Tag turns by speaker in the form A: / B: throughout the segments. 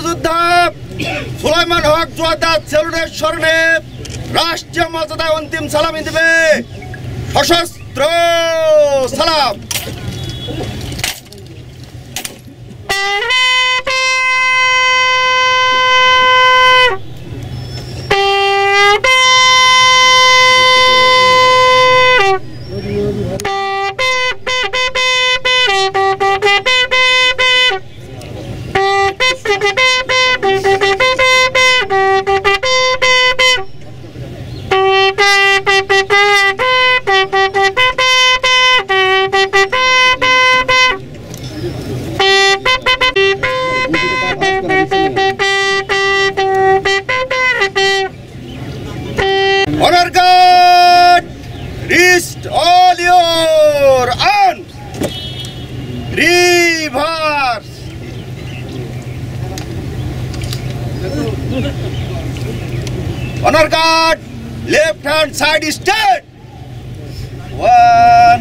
A: মুক্তিযোদ্ধা সুলাইমান হক জোয়াদা সেলুনের স্মরণে রাষ্ট্রীয় মর্যাদায় অন্তিম সালামি দেবে সশস্ত্র সালাম। Honor guard, rest all your arms. Reverse. Honor guard, left hand side straight. 1.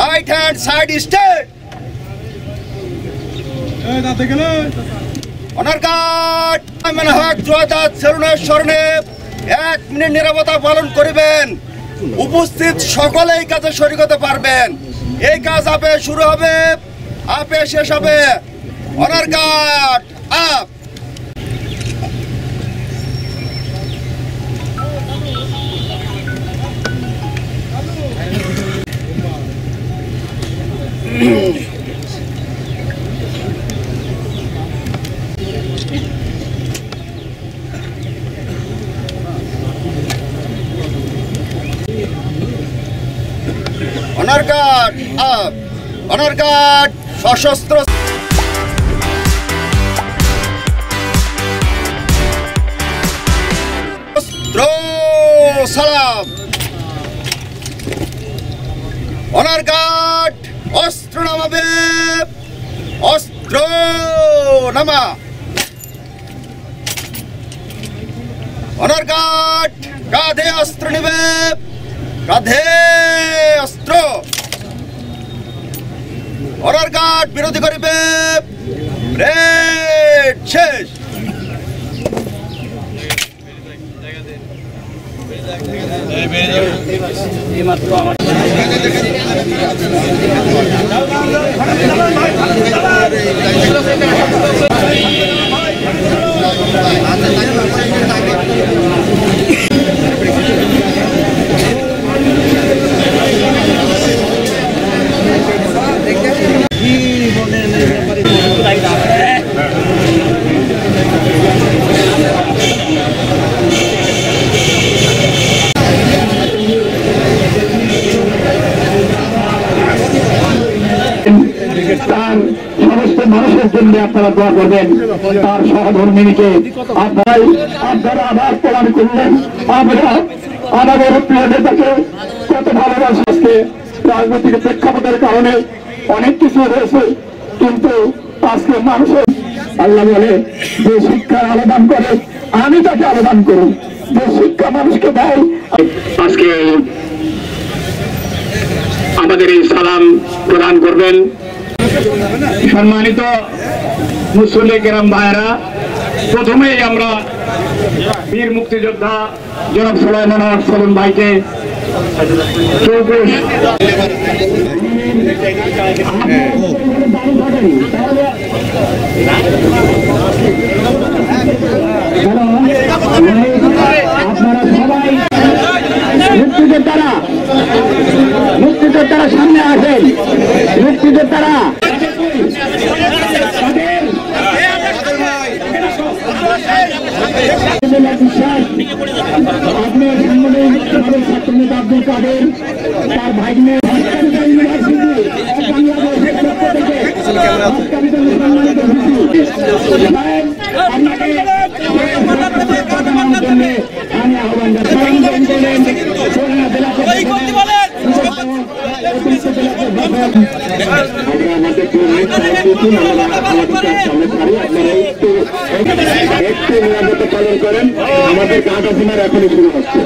A: Right hand side straight. Honor guard, Sulaiman হক জোয়াদা সেলুনের স্মরণে 1 মিনিট নীরবতা পালন করিবেন। উপস্থিত সকলে এই কাজে শরীক হতে পারবেন। এই কাজ আপে শুরু হবে, আপে শেষ হবে। Honour guard up. Honour guard up. Honour guard সশস্ত্র সালাম। অনার গার্ড অস্ত্র নামাবে, অস্ত্র নামা। অনার গার্ড কাঁধে অস্ত্র নেবে, কাঁধে অস্ত্র। অনার গার্ড বিরোধী করিবে, ব্রেড শেষ।
B: তার সমস্ত মানুষের জন্য আপনারা দোয়া করবেন। তার সহধর্মিনীকে আপনারা আবার প্রদান করলেন। আমরা আমাদের প্রিয় নেতাকে কত ভালোবাসি। আজকে রাজনৈতিক প্রেক্ষাপটের কারণে অনেক কিছু হয়েছে, কিন্তু আজকে মানুষের আল্লাহ বলে যে শিক্ষার আবেদন করে আমি তাকে আবেদন করি, যে শিক্ষা মানুষকে দেয়। আজকে আমাদের এই সালাম প্রদান করবেন সম্মানিত মুসল্লি কেরাম ভাইয়েরা। প্রথমেই আমরা বীর মুক্তিযোদ্ধা জনাব সুলাইমান হক সেলুন ভাইকে চৌকুশ আপনারা সবাই মুক্তিযোদ্ধারা সামনে আসেন। মুক্তিযোদ্ধারা আপনার সাংগঠনিক ছাত্র নেতা আব্দুল কাদের, তার ভাগ্নে বাংলাদেশের পক্ষ থেকে আমি আহ্বান একটু নিরাপত্তা পালন করেন। আমাদের কাজ আপনার এখনই শুরু হচ্ছে।